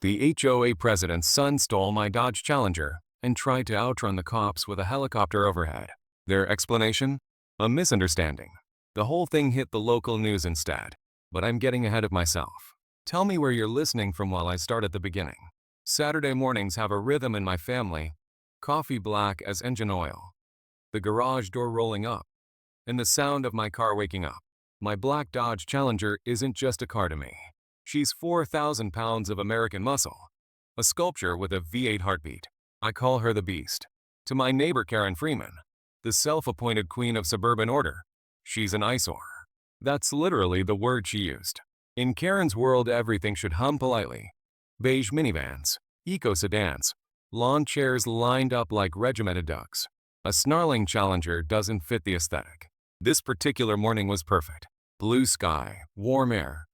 The HOA president's son stole my Dodge Challenger and tried to outrun the cops with a helicopter overhead. Their explanation? A misunderstanding. The whole thing hit the local news instead, but I'm getting ahead of myself. Tell me where you're listening from while I start at the beginning. Saturday mornings have a rhythm in my family. Coffee black as engine oil. The garage door rolling up. And the sound of my car waking up. My black Dodge Challenger isn't just a car to me. She's 4,000 pounds of American muscle. A sculpture with a V8 heartbeat. I call her the Beast. To my neighbor Karen Freeman, the self-appointed queen of suburban order, she's an eyesore. That's literally the word she used. In Karen's world, everything should hum politely. Beige minivans, eco sedans, lawn chairs lined up like regimented ducks. A snarling Challenger doesn't fit the aesthetic. This particular morning was perfect. Blue sky, warm air.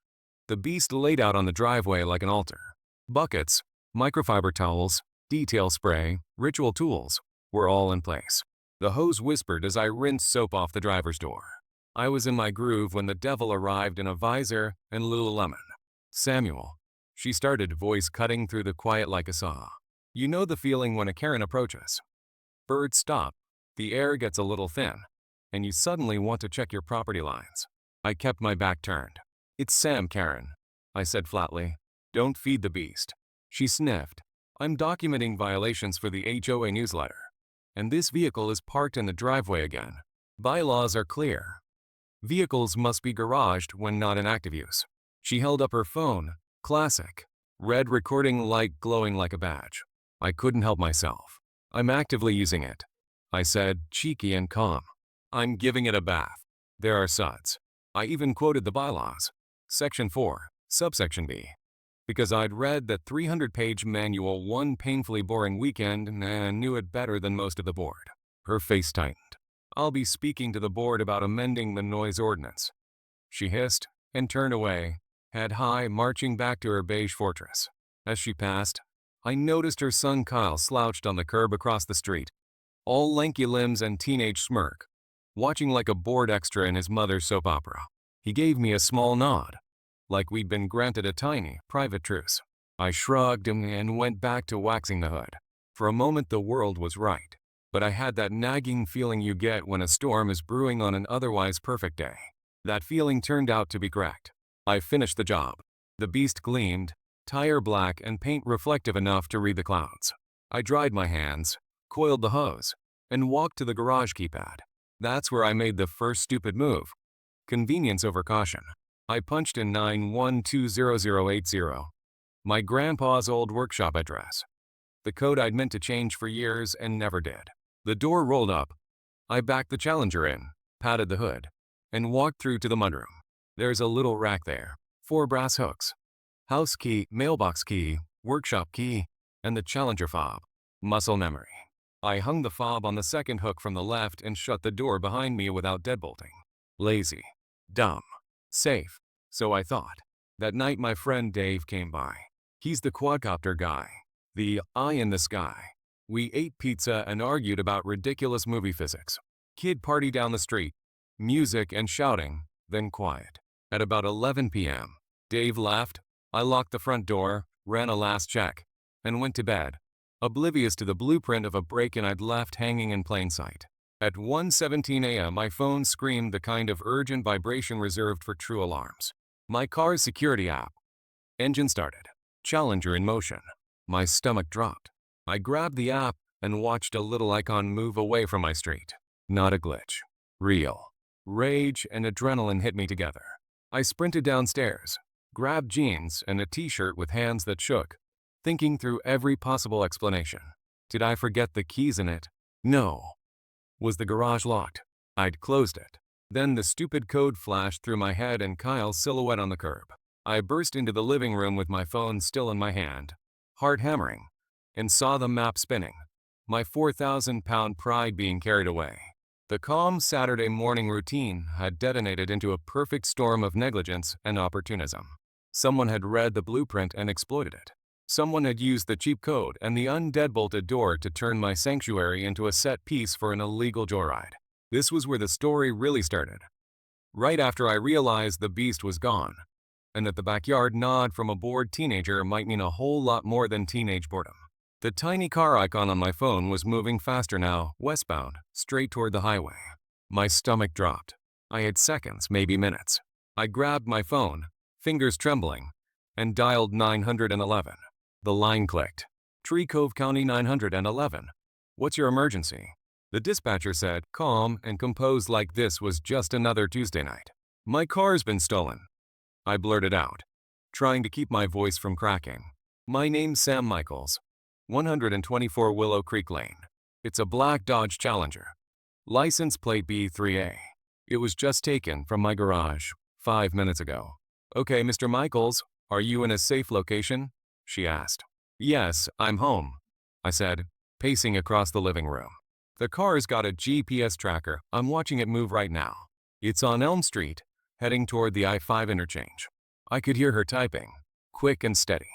The Beast laid out on the driveway like an altar. Buckets, microfiber towels, detail spray, ritual tools were all in place. The hose whispered as I rinsed soap off the driver's door. I was in my groove when the devil arrived in a visor and Lululemon. Samuel, she started, voice cutting through the quiet like a saw. You know the feeling when a Karen approaches. Birds stop, the air gets a little thin, and you suddenly want to check your property lines. I kept my back turned. It's Sam, Karen, I said flatly. Don't feed the beast. She sniffed. I'm documenting violations for the HOA newsletter. And this vehicle is parked in the driveway again. Bylaws are clear. Vehicles must be garaged when not in active use. She held up her phone. Classic. Red recording light glowing like a badge. I couldn't help myself. I'm actively using it, I said, cheeky and calm. I'm giving it a bath. There are suds. I even quoted the bylaws. Section 4, subsection B. Because I'd read that 300-page manual one painfully boring weekend and knew it better than most of the board. Her face tightened. I'll be speaking to the board about amending the noise ordinance. She hissed and turned away, head high, marching back to her beige fortress. As she passed, I noticed her son Kyle slouched on the curb across the street, all lanky limbs and teenage smirk, watching like a bored extra in his mother's soap opera. He gave me a small nod, like we'd been granted a tiny, private truce. I shrugged and went back to waxing the hood. For a moment the world was right, but I had that nagging feeling you get when a storm is brewing on an otherwise perfect day. That feeling turned out to be correct. I finished the job. The Beast gleamed, tire black and paint reflective enough to read the clouds. I dried my hands, coiled the hose, and walked to the garage keypad. That's where I made the first stupid move. Convenience over caution. I punched in 9120080, my grandpa's old workshop address. The code I'd meant to change for years and never did. The door rolled up. I backed the Challenger in, patted the hood, and walked through to the mudroom. There's a little rack there, 4 brass hooks. House key, mailbox key, workshop key, and the Challenger fob. Muscle memory. I hung the fob on the second hook from the left and shut the door behind me without deadbolting. Lazy. Dumb. Safe. So I thought. That night my friend Dave came by. He's the quadcopter guy. The eye in the sky. We ate pizza and argued about ridiculous movie physics. Kid party down the street. Music and shouting, then quiet. At about 11 p.m., Dave left. I locked the front door, ran a last check, and went to bed, oblivious to the blueprint of a break-in I'd left hanging in plain sight. At 1:17 a.m. my phone screamed the kind of urgent vibration reserved for true alarms. My car's security app. Engine started. Challenger in motion. My stomach dropped. I grabbed the app and watched a little icon move away from my street. Not a glitch. Real. Rage and adrenaline hit me together. I sprinted downstairs, grabbed jeans and a t-shirt with hands that shook, thinking through every possible explanation. Did I forget the keys in it? No. Was the garage locked? I'd closed it. Then the stupid code flashed through my head and Kyle's silhouette on the curb. I burst into the living room with my phone still in my hand, heart hammering, and saw the map spinning, my 4,000-pound pride being carried away. The calm Saturday morning routine had detonated into a perfect storm of negligence and opportunism. Someone had read the blueprint and exploited it. Someone had used the cheap code and the undeadbolted door to turn my sanctuary into a set piece for an illegal joyride. This was where the story really started. Right after I realized the Beast was gone, and that the backyard nod from a bored teenager might mean a whole lot more than teenage boredom. The tiny car icon on my phone was moving faster now, westbound, straight toward the highway. My stomach dropped. I had seconds, maybe minutes. I grabbed my phone, fingers trembling, and dialed 911. The line clicked. Tree Cove County 911. What's your emergency? The dispatcher said, calm and composed like this was just another Tuesday night. My car's been stolen. I blurted out, trying to keep my voice from cracking. My name's Sam Michaels. 124 Willow Creek Lane. It's a black Dodge Challenger. License plate B3A. It was just taken from my garage 5 minutes ago. Okay, Mr. Michaels, are you in a safe location? She asked. Yes, I'm home, I said, pacing across the living room. The car's got a GPS tracker. I'm watching it move right now. It's on Elm Street, heading toward the I-5 interchange. I could hear her typing, quick and steady.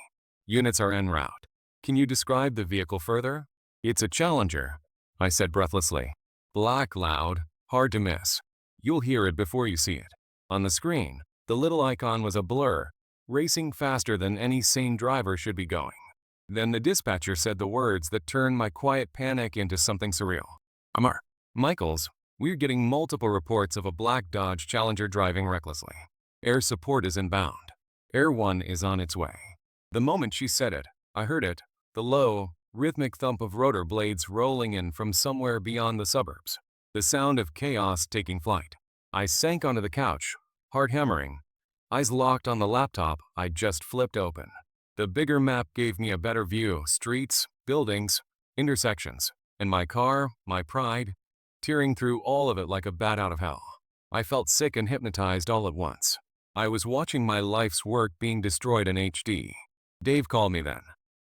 Units are en route. Can you describe the vehicle further? It's a Challenger, I said breathlessly. Black, loud, hard to miss. You'll hear it before you see it. On the screen, the little icon was a blur, racing faster than any sane driver should be going. Then the dispatcher said the words that turned my quiet panic into something surreal. Michaels, we're getting multiple reports of a black Dodge Challenger driving recklessly. Air support is inbound. Air 1 is on its way. The moment she said it, I heard it, the low, rhythmic thump of rotor blades rolling in from somewhere beyond the suburbs. The sound of chaos taking flight. I sank onto the couch, heart hammering, eyes locked on the laptop I'd just flipped open. The bigger map gave me a better view, streets, buildings, intersections, and my car, my pride, tearing through all of it like a bat out of hell. I felt sick and hypnotized all at once. I was watching my life's work being destroyed in HD. Dave called me then.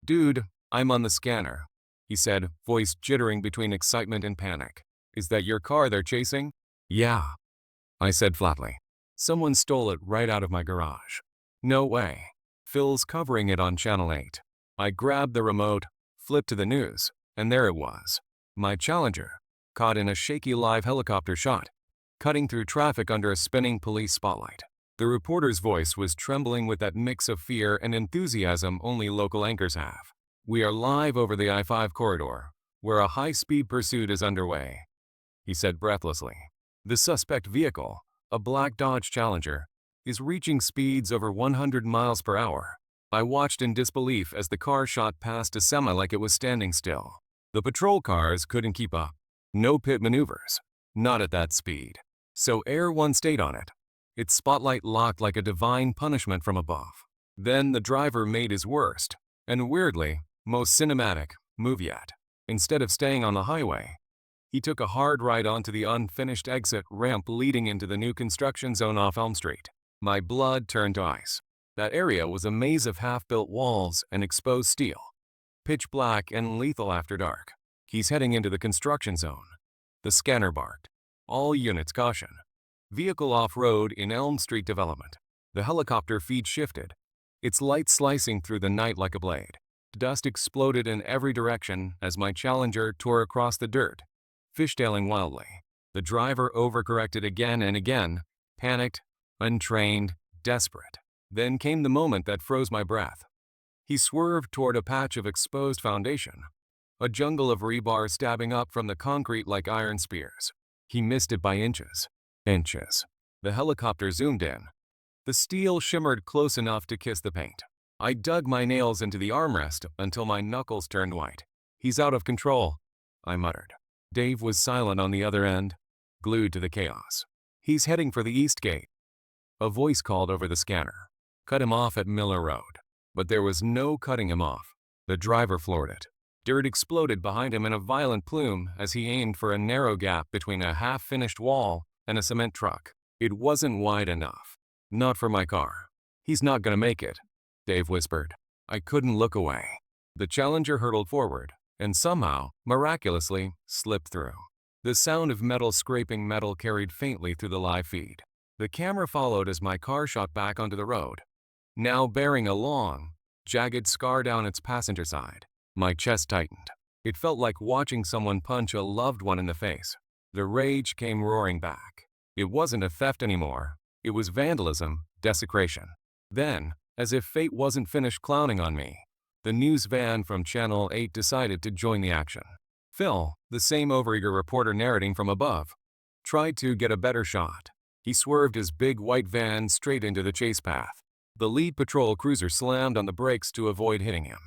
Dude, I'm on the scanner, he said, voice jittering between excitement and panic. Is that your car they're chasing? Yeah, I said flatly. Someone stole it right out of my garage. No way. Phil's covering it on Channel 8. I grabbed the remote, flipped to the news, and there it was. My Challenger, caught in a shaky live helicopter shot, cutting through traffic under a spinning police spotlight. The reporter's voice was trembling with that mix of fear and enthusiasm only local anchors have. We are live over the I-5 corridor, where a high-speed pursuit is underway, he said breathlessly. The suspect vehicle, a black Dodge Challenger, is reaching speeds over 100 miles per hour. I watched in disbelief as the car shot past a semi like it was standing still. The patrol cars couldn't keep up. No pit maneuvers. Not at that speed. So Air 1 stayed on it. Its spotlight locked like a divine punishment from above. Then the driver made his worst, and weirdly, most cinematic, move yet. Instead of staying on the highway, he took a hard right onto the unfinished exit ramp leading into the new construction zone off Elm Street. My blood turned to ice. That area was a maze of half-built walls and exposed steel. Pitch black and lethal after dark. He's heading into the construction zone. The scanner barked. All units caution. Vehicle off-road in Elm Street development. The helicopter feed shifted, its light slicing through the night like a blade. Dust exploded in every direction as my Challenger tore across the dirt, fishtailing wildly. The driver overcorrected again and again, panicked, untrained, desperate. Then came the moment that froze my breath. He swerved toward a patch of exposed foundation, a jungle of rebar stabbing up from the concrete like iron spears. He missed it by inches. Inches. The helicopter zoomed in. The steel shimmered close enough to kiss the paint. I dug my nails into the armrest until my knuckles turned white. He's out of control, I muttered. Dave was silent on the other end, glued to the chaos. He's heading for the east gate. A voice called over the scanner. Cut him off at Miller Road. But there was no cutting him off. The driver floored it. Dirt exploded behind him in a violent plume as he aimed for a narrow gap between a half-finished wall and a cement truck. It wasn't wide enough. Not for my car. He's not gonna make it, Dave whispered. I couldn't look away. The Challenger hurtled forward and somehow, miraculously, slipped through. The sound of metal scraping metal carried faintly through the live feed. The camera followed as my car shot back onto the road, now bearing a long, jagged scar down its passenger side. My chest tightened. It felt like watching someone punch a loved one in the face. The rage came roaring back. It wasn't a theft anymore. It was vandalism, desecration. Then, as if fate wasn't finished clowning on me, the news van from Channel 8 decided to join the action. Phil, the same overeager reporter narrating from above, tried to get a better shot. He swerved his big white van straight into the chase path. The lead patrol cruiser slammed on the brakes to avoid hitting him.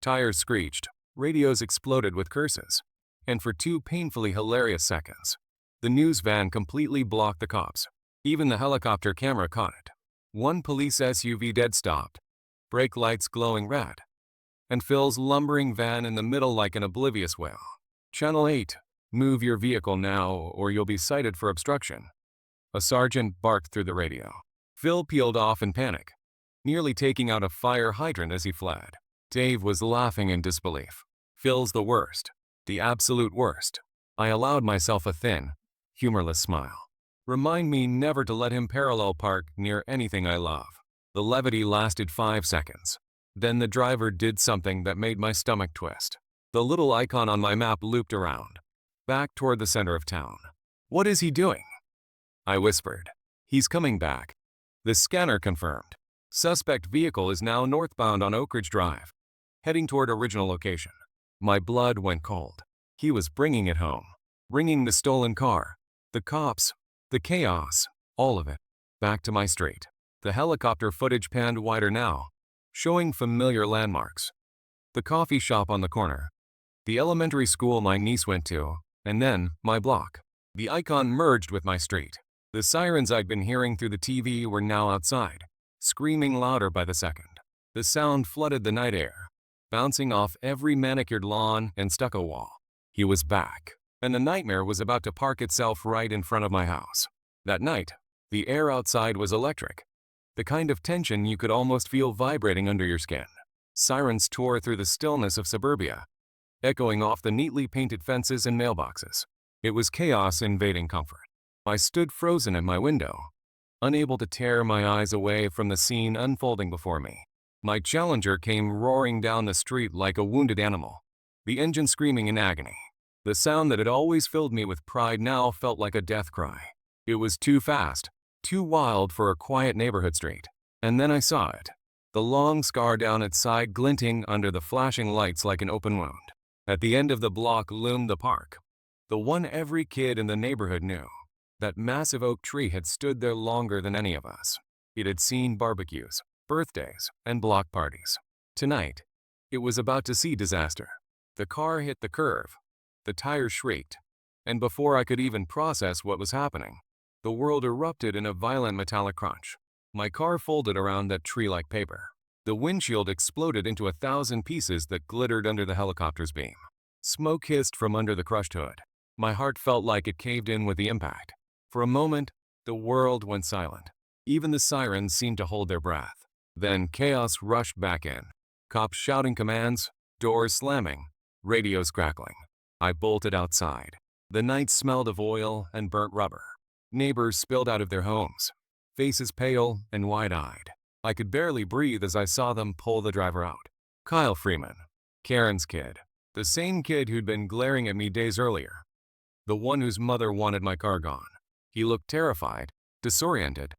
Tires screeched, radios exploded with curses, and for 2 painfully hilarious seconds, the news van completely blocked the cops. Even the helicopter camera caught it. One police SUV dead stopped, brake lights glowing red, and Phil's lumbering van in the middle like an oblivious whale. Channel 8, move your vehicle now or you'll be cited for obstruction, a sergeant barked through the radio. Phil peeled off in panic, nearly taking out a fire hydrant as he fled. Dave was laughing in disbelief. Phil's the worst, the absolute worst. I allowed myself a thin, humorless smile. Remind me never to let him parallel park near anything I love. The levity lasted 5 seconds. Then the driver did something that made my stomach twist. The little icon on my map looped around, back toward the center of town. What is he doing? I whispered. He's coming back. The scanner confirmed. Suspect vehicle is now northbound on Oak Ridge Drive, heading toward original location. My blood went cold. He was bringing it home. Bringing the stolen car, the cops, the chaos, all of it, back to my street. The helicopter footage panned wider now, showing familiar landmarks. The coffee shop on the corner, the elementary school my niece went to, and then my block. The icon merged with my street. The sirens I'd been hearing through the TV were now outside, screaming louder by the second. The sound flooded the night air, bouncing off every manicured lawn and stucco wall. He was back, and the nightmare was about to park itself right in front of my house. That night, the air outside was electric, the kind of tension you could almost feel vibrating under your skin. Sirens tore through the stillness of suburbia, echoing off the neatly painted fences and mailboxes. It was chaos invading comfort. I stood frozen at my window, unable to tear my eyes away from the scene unfolding before me. My Challenger came roaring down the street like a wounded animal, the engine screaming in agony. The sound that had always filled me with pride now felt like a death cry. It was too fast, too wild for a quiet neighborhood street. And then I saw it, the long scar down its side glinting under the flashing lights like an open wound. At the end of the block loomed the park, the one every kid in the neighborhood knew. That massive oak tree had stood there longer than any of us. It had seen barbecues, birthdays, and block parties. Tonight, it was about to see disaster. The car hit the curve, the tires shrieked, and before I could even process what was happening, the world erupted in a violent metallic crunch. My car folded around that tree like paper. The windshield exploded into 1,000 pieces that glittered under the helicopter's beam. Smoke hissed from under the crushed hood. My heart felt like it caved in with the impact. For a moment, the world went silent. Even the sirens seemed to hold their breath. Then chaos rushed back in. Cops shouting commands, doors slamming, radios crackling. I bolted outside. The night smelled of oil and burnt rubber. Neighbors spilled out of their homes, faces pale and wide-eyed. I could barely breathe as I saw them pull the driver out. Kyle Freeman, Karen's kid, the same kid who'd been glaring at me days earlier, the one whose mother wanted my car gone. He looked terrified, disoriented,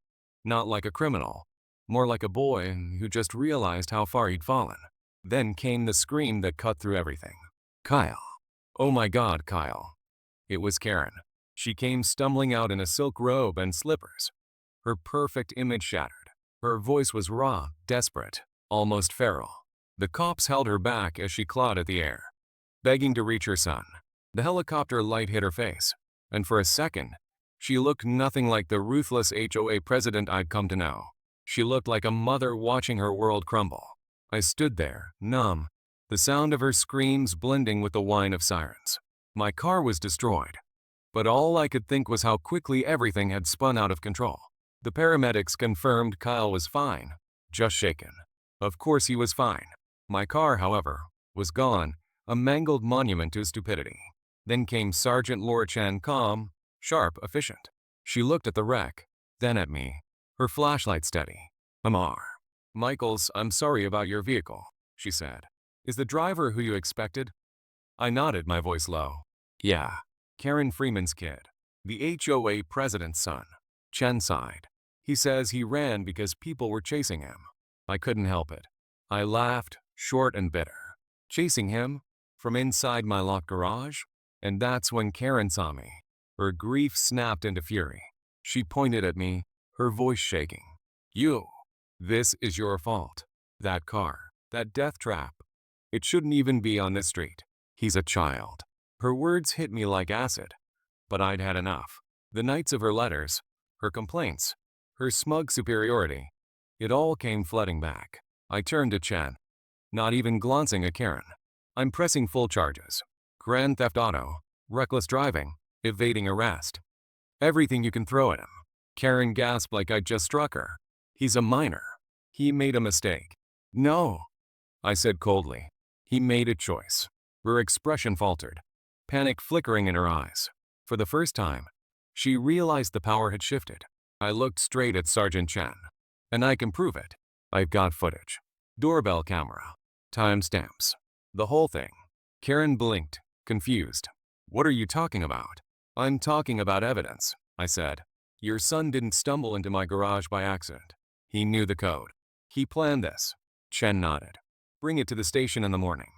not like a criminal, more like a boy who just realized how far he'd fallen. Then came the scream that cut through everything. Kyle. Oh my God, Kyle. It was Karen. She came stumbling out in a silk robe and slippers, her perfect image shattered. Her voice was raw, desperate, almost feral. The cops held her back as she clawed at the air, begging to reach her son. The helicopter light hit her face, and for a second, she looked nothing like the ruthless HOA president I'd come to know. She looked like a mother watching her world crumble. I stood there, numb, the sound of her screams blending with the whine of sirens. My car was destroyed, but all I could think was how quickly everything had spun out of control. The paramedics confirmed Kyle was fine, just shaken. Of course he was fine. My car, however, was gone, a mangled monument to stupidity. Then came Sergeant Laura Chen, calm, sharp, efficient. She looked at the wreck, then at me, her flashlight steady. Amar. Michaels, I'm sorry about your vehicle, she said. Is the driver who you expected? I nodded, my voice low. Yeah. Karen Freeman's kid. The HOA president's son. Chen sighed. He says he ran because people were chasing him. I couldn't help it. I laughed, short and bitter. Chasing him? From inside my locked garage? And that's when Karen saw me. Her grief snapped into fury. She pointed at me, her voice shaking. You. This is your fault. That car. That death trap. It shouldn't even be on this street. He's a child. Her words hit me like acid. But I'd had enough. The nights of her letters, her complaints, her smug superiority. It all came flooding back. I turned to Chen. Not even glancing at Karen. I'm pressing full charges. Grand theft auto, reckless driving, evading arrest. Everything you can throw at him. Karen gasped like I'd just struck her. He's a minor. He made a mistake. No, I said coldly. He made a choice. Her expression faltered, panic flickering in her eyes. For the first time, she realized the power had shifted. I looked straight at Sergeant Chen. And I can prove it. I've got footage. Doorbell camera. Timestamps. The whole thing. Karen blinked, confused. What are you talking about? I'm talking about evidence, I said. Your son didn't stumble into my garage by accident. He knew the code. He planned this. Chen nodded. Bring it to the station in the morning.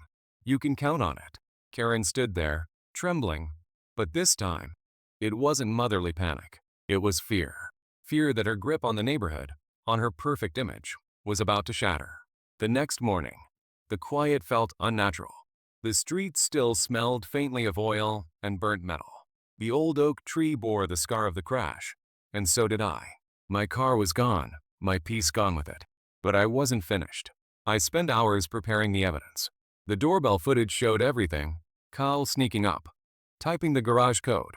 You can count on it. Karen stood there, trembling. But this time, it wasn't motherly panic. It was fear. Fear that her grip on the neighborhood, on her perfect image, was about to shatter. The next morning, the quiet felt unnatural. The streets still smelled faintly of oil and burnt metal. The old oak tree bore the scar of the crash, and so did I. My car was gone, my peace gone with it. But I wasn't finished. I spent hours preparing the evidence. The doorbell footage showed everything. Kyle sneaking up, typing the garage code,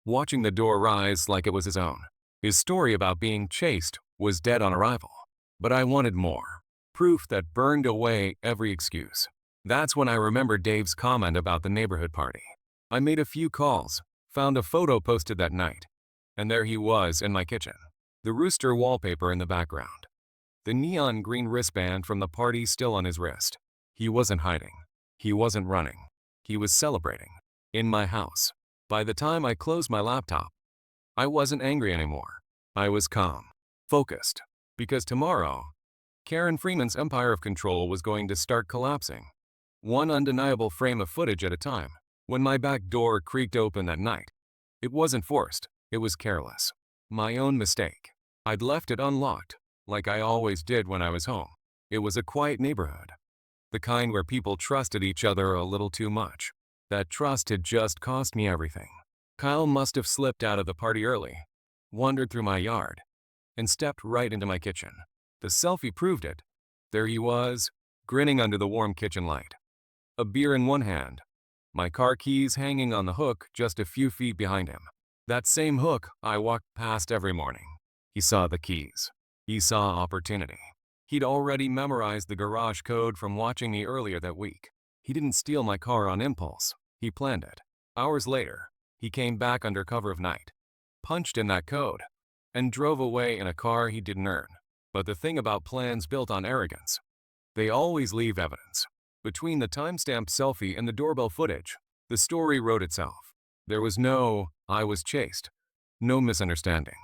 watching the door rise like it was his own. His story about being chased was dead on arrival. But I wanted more. Proof that burned away every excuse. That's when I remembered Dave's comment about the neighborhood party. I made a few calls, found a photo posted that night, and there he was in my kitchen. The rooster wallpaper in the background. The neon green wristband from the party still on his wrist. He wasn't hiding. He wasn't running. He was celebrating. In my house. By the time I closed my laptop, I wasn't angry anymore. I was calm. Focused. Because tomorrow, Karen Freeman's empire of control was going to start collapsing. One undeniable frame of footage at a time. When my back door creaked open that night, it wasn't forced. It was careless. My own mistake. I'd left it unlocked, like I always did when I was home. It was a quiet neighborhood. The kind where people trusted each other a little too much. That trust had just cost me everything. Kyle must have slipped out of the party early, wandered through my yard, and stepped right into my kitchen. The selfie proved it. There he was, grinning under the warm kitchen light. A beer in one hand, my car keys hanging on the hook just a few feet behind him. That same hook I walked past every morning. He saw the keys. He saw opportunity. He'd already memorized the garage code from watching me earlier that week. He didn't steal my car on impulse. He planned it. Hours later, he came back under cover of night, punched in that code, and drove away in a car he didn't earn. But the thing about plans built on arrogance, they always leave evidence. Between the timestamped selfie and the doorbell footage, the story wrote itself. There was no, I was chased. No misunderstanding.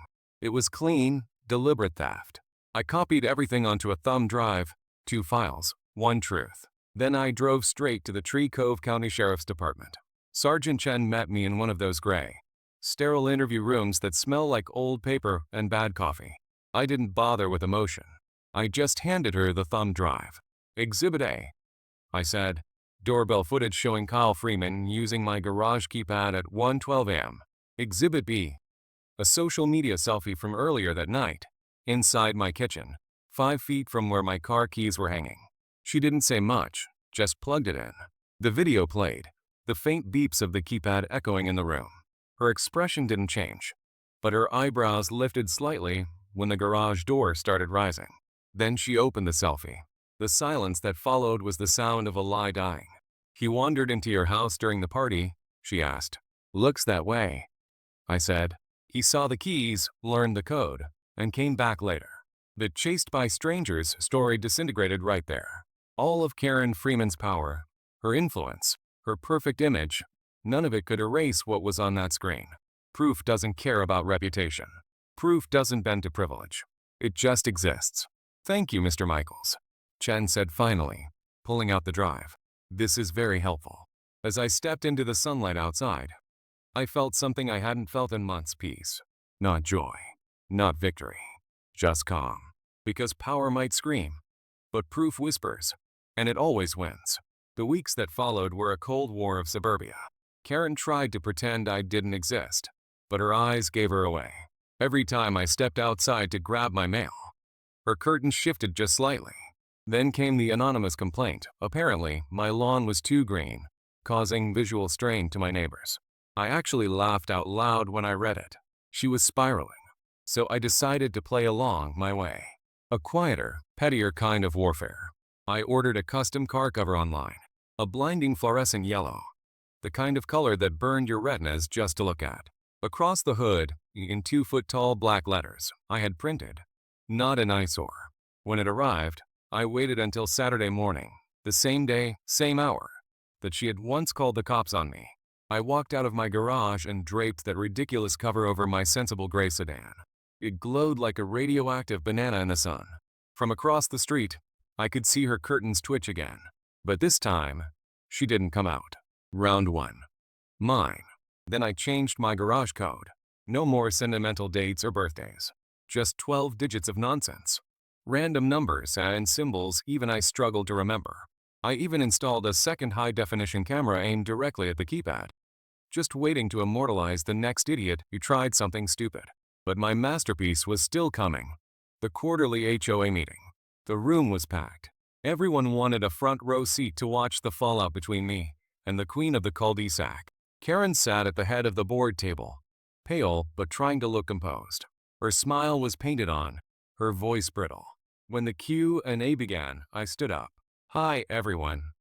It was clean, deliberate theft. I copied everything onto a thumb drive, 2 files, 1 truth. Then I drove straight to the Tree Cove County Sheriff's Department. Sergeant Chen met me in one of those gray, sterile interview rooms that smell like old paper and bad coffee. I didn't bother with emotion. I just handed her the thumb drive. Exhibit A, I said. Doorbell footage showing Kyle Freeman using my garage keypad at 1:12 a.m. Exhibit B, a social media selfie from earlier that night, inside my kitchen, 5 feet from where my car keys were hanging. She didn't say much, just plugged it in. The video played, the faint beeps of the keypad echoing in the room. Her expression didn't change, but her eyebrows lifted slightly when the garage door started rising. Then she opened the selfie. The silence that followed was the sound of a lie dying. He wandered into your house during the party, she asked. Looks that way, I said. He saw the keys, learned the code, and came back later. The chased by strangers story disintegrated right there. All of Karen Freeman's power, her influence, her perfect image, none of it could erase what was on that screen. Proof doesn't care about reputation. Proof doesn't bend to privilege. It just exists. Thank you, Mr. Michaels, Chen said finally, pulling out the drive. This is very helpful. As I stepped into the sunlight outside, I felt something I hadn't felt in months: peace. Not joy, not victory, just calm. Because power might scream, but proof whispers, and it always wins. The weeks that followed were a cold war of suburbia. Karen tried to pretend I didn't exist, but her eyes gave her away. Every time I stepped outside to grab my mail, her curtain shifted just slightly. Then came the anonymous complaint. Apparently, my lawn was too green, causing visual strain to my neighbors. I actually laughed out loud when I read it. She was spiraling, so I decided to play along my way. A quieter, pettier kind of warfare. I ordered a custom car cover online, a blinding fluorescent yellow, the kind of color that burned your retinas just to look at. Across the hood, in 2-foot-tall black letters, I had printed, "Not an eyesore." When it arrived, I waited until Saturday morning, the same day, same hour, that she had once called the cops on me. I walked out of my garage and draped that ridiculous cover over my sensible gray sedan. It glowed like a radioactive banana in the sun. From across the street, I could see her curtains twitch again. But this time, she didn't come out. Round 1. Mine. Then I changed my garage code. No more sentimental dates or birthdays. Just 12 digits of nonsense. Random numbers and symbols even I struggled to remember. I even installed a second high-definition camera aimed directly at the keypad, just waiting to immortalize the next idiot who tried something stupid. But my masterpiece was still coming. The quarterly HOA meeting. The room was packed. Everyone wanted a front row seat to watch the fallout between me and the queen of the cul-de-sac. Karen sat at the head of the board table, pale but trying to look composed. Her smile was painted on, her voice brittle. When the Q&A began, I stood up. "Hi, everyone,"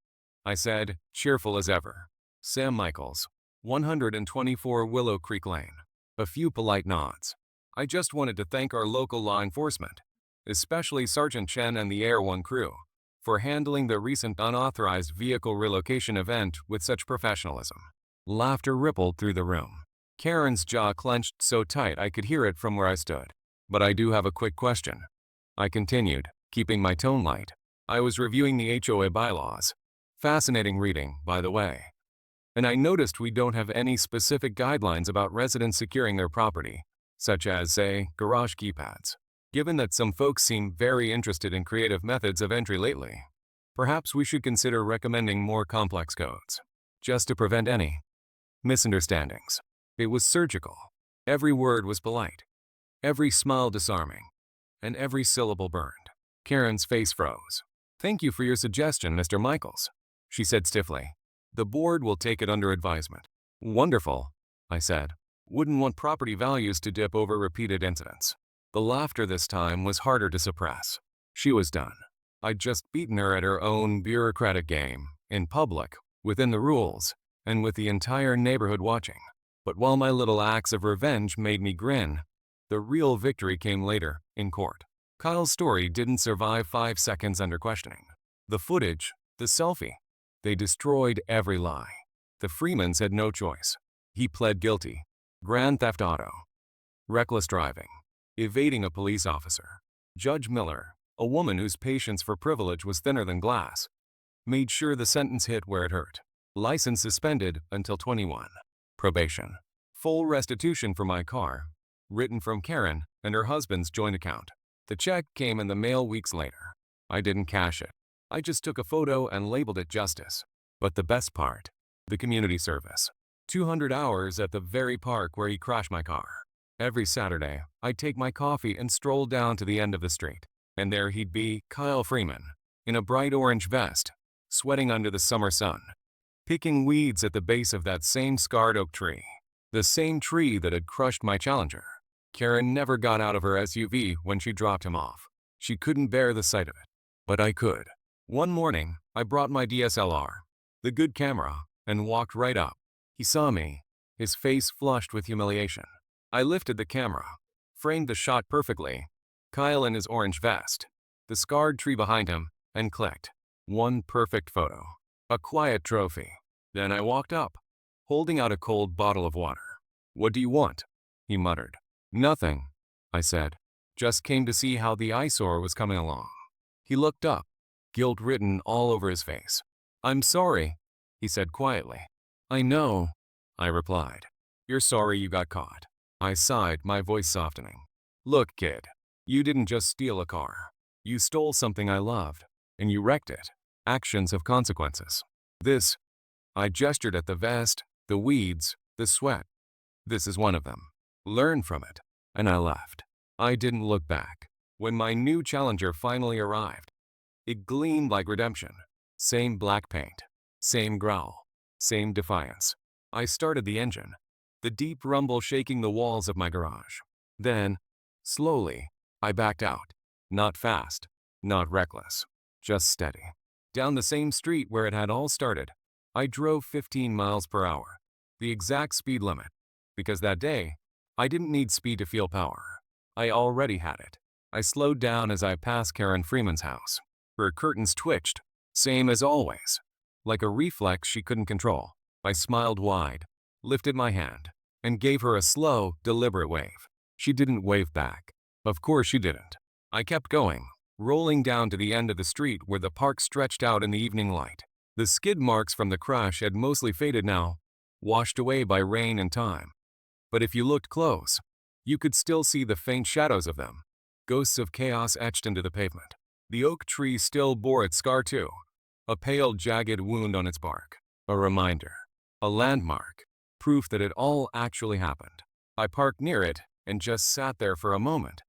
I said, cheerful as ever. "Sam Michaels, 124 Willow Creek Lane." A few polite nods. I just wanted to thank our local law enforcement, especially Sergeant Chen and the Air One crew, for handling the recent unauthorized vehicle relocation event with such professionalism. Laughter rippled through the room. Karen's jaw clenched so tight I could hear it from where I stood. "But I do have a quick question," I continued, keeping my tone light. I was reviewing the HOA bylaws. Fascinating reading, by the way. And I noticed we don't have any specific guidelines about residents securing their property, such as, say, garage keypads. Given that some folks seem very interested in creative methods of entry lately, perhaps we should consider recommending more complex codes, just to prevent any misunderstandings. It was surgical. Every word was polite, every smile disarming, and every syllable burned. Karen's face froze. "Thank you for your suggestion, Mr. Michaels," she said stiffly. "The board will take it under advisement." "Wonderful," I said. Wouldn't want property values to dip over repeated incidents. The laughter this time was harder to suppress. She was done. I'd just beaten her at her own bureaucratic game, in public, within the rules, and with the entire neighborhood watching. But while my little acts of revenge made me grin, the real victory came later, in court. Kyle's story didn't survive 5 seconds under questioning. The footage, the selfie, they destroyed every lie. The Freemans had no choice. He pled guilty. Grand theft auto, reckless driving, evading a police officer. Judge Miller, a woman whose patience for privilege was thinner than glass, made sure the sentence hit where it hurt. License suspended until 21. Probation. Full restitution for my car, written from Karen and her husband's joint account. The check came in the mail weeks later. I didn't cash it. I just took a photo and labeled it justice. But the best part, the community service. 200 hours at the very park where he crashed my car. Every Saturday, I'd take my coffee and stroll down to the end of the street. And there he'd be, Kyle Freeman, in a bright orange vest, sweating under the summer sun, picking weeds at the base of that same scarred oak tree. The same tree that had crushed my Challenger. Karen never got out of her SUV when she dropped him off. She couldn't bear the sight of it. But I could. One morning, I brought my DSLR, the good camera, and walked right up. He saw me, his face flushed with humiliation. I lifted the camera, framed the shot perfectly, Kyle in his orange vest, the scarred tree behind him, and clicked. One perfect photo. A quiet trophy. Then I walked up, holding out a cold bottle of water. "What do you want?" he muttered. "Nothing," I said. "Just came to see how the eyesore was coming along." He looked up, guilt written all over his face. "I'm sorry," he said quietly. "I know," I replied. "You're sorry you got caught." I sighed, my voice softening. "Look, kid, you didn't just steal a car. You stole something I loved, and you wrecked it. Actions have consequences. This," I gestured at the vest, the weeds, the sweat. "This is one of them. Learn from it." And I left. I didn't look back. When my new Challenger finally arrived, it gleamed like redemption. Same black paint, same growl, same defiance. I started the engine, the deep rumble shaking the walls of my garage. Then, slowly, I backed out. Not fast, not reckless, just steady. Down the same street where it had all started, I drove 15 miles per hour, the exact speed limit, because that day, I didn't need speed to feel power. I already had it. I slowed down as I passed Karen Freeman's house. Her curtains twitched, same as always. Like a reflex she couldn't control, I smiled wide, lifted my hand, and gave her a slow, deliberate wave. She didn't wave back. Of course she didn't. I kept going, rolling down to the end of the street where the park stretched out in the evening light. The skid marks from the crash had mostly faded now, washed away by rain and time. But if you looked close, you could still see the faint shadows of them, ghosts of chaos etched into the pavement. The oak tree still bore its scar too, a pale, jagged wound on its bark. A reminder, a landmark, proof that it all actually happened. I parked near it and just sat there for a moment,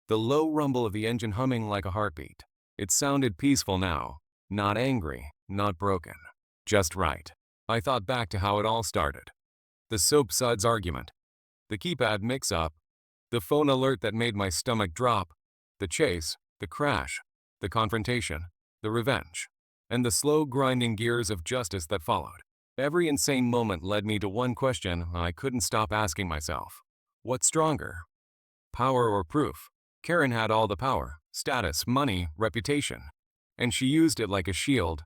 the low rumble of the engine humming like a heartbeat. It sounded peaceful now, not angry, not broken, just right. I thought back to how it all started. The soap suds argument, the keypad mix-up, the phone alert that made my stomach drop, the chase, the crash, the confrontation, the revenge, and the slow grinding gears of justice that followed. Every insane moment led me to one question I couldn't stop asking myself. What's stronger? Power or proof? Karen had all the power, status, money, reputation, and she used it like a shield,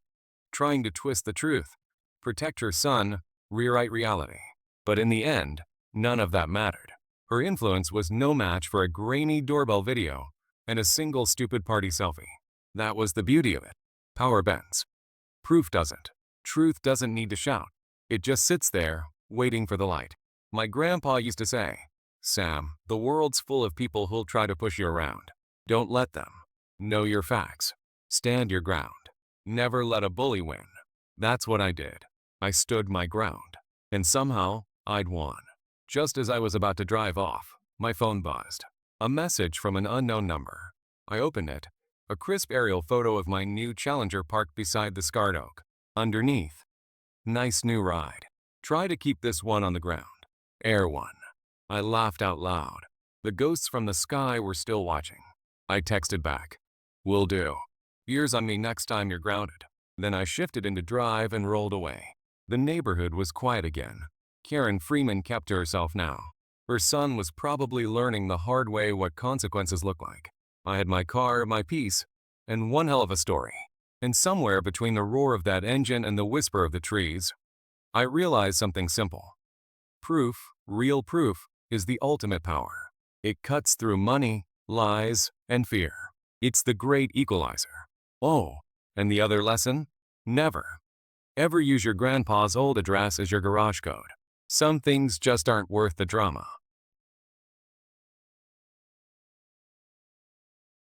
trying to twist the truth, protect her son, rewrite reality. But in the end, none of that mattered. Her influence was no match for a grainy doorbell video and a single stupid party selfie. That was the beauty of it. Power bends. Proof doesn't. Truth doesn't need to shout. It just sits there, waiting for the light. My grandpa used to say, "Sam, the world's full of people who'll try to push you around. Don't let them. Know your facts. Stand your ground. Never let a bully win." That's what I did. I stood my ground. And somehow, I'd won. Just as I was about to drive off, my phone buzzed. A message from an unknown number. I opened it. A crisp aerial photo of my new Challenger parked beside the scarred oak. Underneath, "Nice new ride. Try to keep this one on the ground. Air one." I laughed out loud. The ghosts from the sky were still watching. I texted back, "Will do. Ears on me next time you're grounded." Then I shifted into drive and rolled away. The neighborhood was quiet again. Karen Freeman kept to herself now. Her son was probably learning the hard way what consequences look like. I had my car, my peace, and one hell of a story. And somewhere between the roar of that engine and the whisper of the trees, I realized something simple. Proof, real proof, is the ultimate power. It cuts through money, lies, and fear. It's the great equalizer. Oh, and the other lesson? Never, ever use your grandpa's old address as your garage code. Some things just aren't worth the drama.